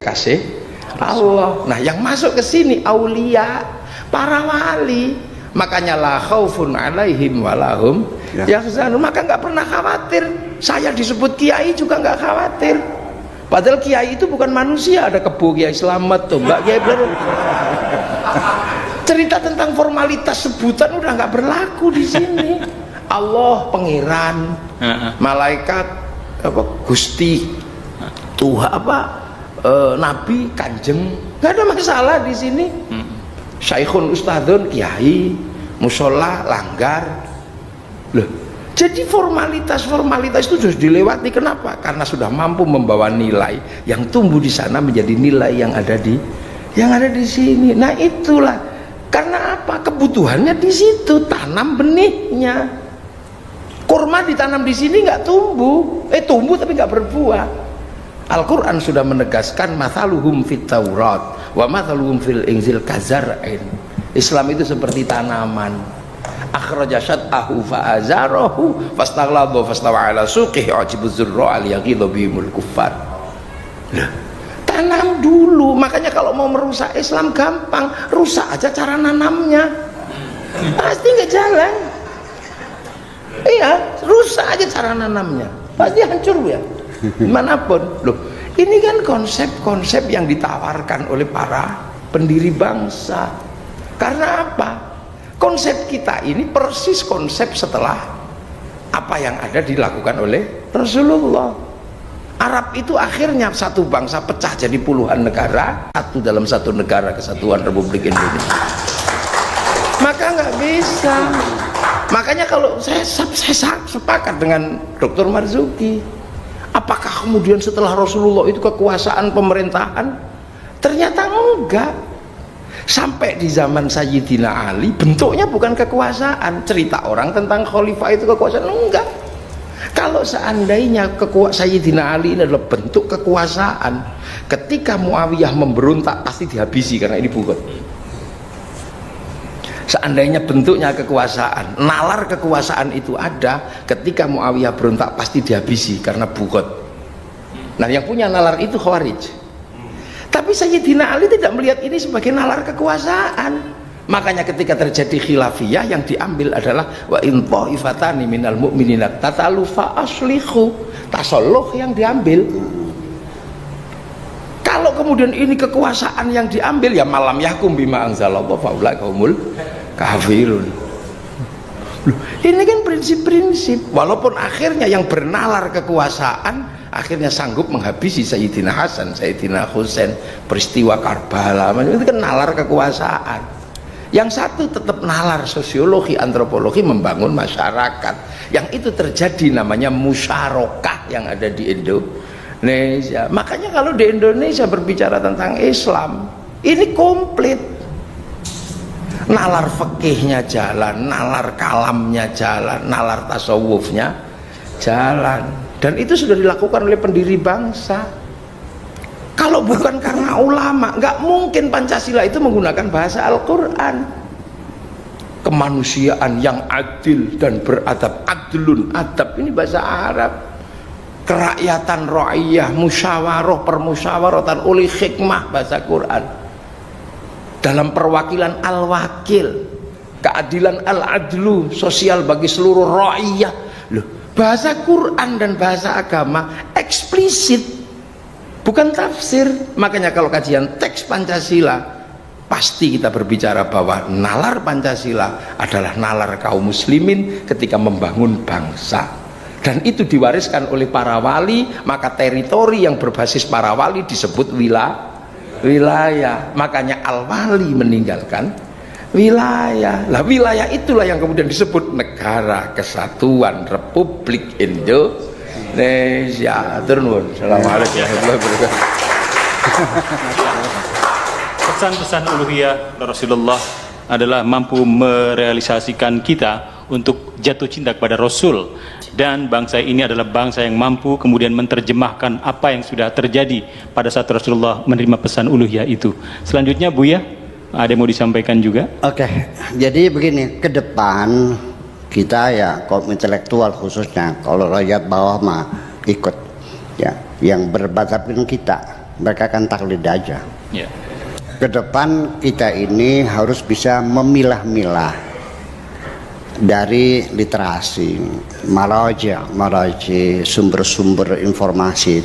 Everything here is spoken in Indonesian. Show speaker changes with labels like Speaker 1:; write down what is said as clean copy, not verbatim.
Speaker 1: kasih Allah. Nah, yang masuk ke sini aulia, para wali. Makanya la khaufun alaihim walahum yahzanun. Maka nggak pernah khawatir. Saya disebut kiai juga nggak khawatir. Padahal kiai itu bukan manusia. Ada kebo Kiai Slamet tuh, Mbak Kiai bener. Cerita tentang formalitas sebutan udah nggak berlaku di sini. Allah pengiran, malaikat apa Gusti, Tuhan apa Nabi Kanjeng, nggak ada masalah di sini. Syekhun Ustadzun Kiai, musola langgar. Loh, jadi formalitas itu sudah dilewati. Kenapa? Karena sudah mampu membawa nilai yang tumbuh di sana menjadi nilai yang ada di sini. Nah itulah karena apa? Kebutuhannya di situ, tanam benihnya. Kurma ditanam di sini nggak tumbuh, tumbuh tapi nggak berbuah. Al-Quran sudah menegaskan mathaluhum fit Taurat wa mathaluhum fil Injil kazar'in. Islam itu seperti tanaman. Akhraja syat'ahu fa'azarahu fastaghlaba fastawa ala suqihi ajibuz zurra al yaghidha bihimul kuffar. Tanam dulu. Makanya kalau mau merusak Islam gampang, rusak aja cara nanamnya, pasti nggak jalan. Iya, rusak aja cara nanamnya, pasti hancur ya. Dimanapun. Loh, ini kan konsep-konsep yang ditawarkan oleh para pendiri bangsa. Karena apa? Konsep kita ini persis konsep setelah apa yang ada dilakukan oleh Rasulullah. Arab itu akhirnya satu bangsa pecah jadi puluhan negara, satu dalam satu negara kesatuan Republik Indonesia. Maka nggak bisa. Makanya kalau saya sepakat dengan Dr. Marzuki, apakah kemudian setelah Rasulullah itu kekuasaan pemerintahan? Ternyata enggak. Sampai di zaman Sayyidina Ali bentuknya bukan kekuasaan. Cerita orang tentang khalifah itu kekuasaan, enggak. Kalau seandainya Sayyidina Ali ini adalah bentuk kekuasaan, ketika Muawiyah memberontak pasti dihabisi karena ini bukan. Seandainya bentuknya kekuasaan, nalar kekuasaan itu ada, ketika Muawiyah berontak pasti dihabisi karena bugot. Nah, yang punya nalar itu Khawarij. Tapi Sayyidina Ali tidak melihat ini sebagai nalar kekuasaan. Makanya ketika terjadi khilafiyah yang diambil adalah wa in ta'ifatani minal mu'minina tatalu fa aslihu. Tasalluh yang diambil. Kalau kemudian ini kekuasaan yang diambil, ya malam yahkum bima anzalallahu faulaika humul kafirun. Ini kan prinsip-prinsip. Walaupun akhirnya yang bernalar kekuasaan akhirnya sanggup menghabisi Sayyidina Hasan, Sayyidina Husain, peristiwa Karbala, itu kan nalar kekuasaan. Yang satu tetap nalar sosiologi, antropologi, membangun masyarakat. Yang itu terjadi namanya musyarakah yang ada di Indonesia. Makanya kalau di Indonesia berbicara tentang Islam, ini komplit. Nalar fikihnya jalan, nalar kalamnya jalan, nalar tasawufnya jalan. Dan itu sudah dilakukan oleh pendiri bangsa. Kalau bukan karena ulama, nggak mungkin Pancasila itu menggunakan bahasa Al-Quran. Kemanusiaan yang adil dan beradab, adlun, adab, ini bahasa Arab. Kerakyatan ra'iyah, musyawarah, permusyawaratan oleh hikmah, bahasa Quran. Dalam perwakilan al-wakil, keadilan al-adlu, sosial bagi seluruh ra'iyah. Loh, bahasa Quran dan bahasa agama eksplisit, bukan tafsir. Makanya kalau kajian teks Pancasila, pasti kita berbicara bahwa nalar Pancasila adalah nalar kaum muslimin ketika membangun bangsa. Dan itu diwariskan oleh para wali, maka teritori yang berbasis para wali disebut wilayah. Makanya al-wali meninggalkan wilayah. Lah wilayah itulah yang kemudian disebut Negara Kesatuan Republik Indonesia. Turun. Assalamualaikum warahmatullahi wabarakatuh.
Speaker 2: Pesan-pesan uluhiyah Rasulullah adalah mampu merealisasikan kita untuk jatuh cinta kepada Rasul, dan bangsa ini adalah bangsa yang mampu kemudian menerjemahkan apa yang sudah terjadi pada saat Rasulullah menerima pesan uluhiyah itu. Selanjutnya Buya, ada yang mau disampaikan juga?
Speaker 3: Oke, jadi begini, ke depan kita ya kaum intelektual khususnya, kalau rakyat bawah mah ikut ya, yang berbatasan kita mereka akan taklid aja.
Speaker 2: Ya.
Speaker 3: Ke depan kita ini harus bisa memilah-milah dari literasi, maraji, sumber-sumber informasi.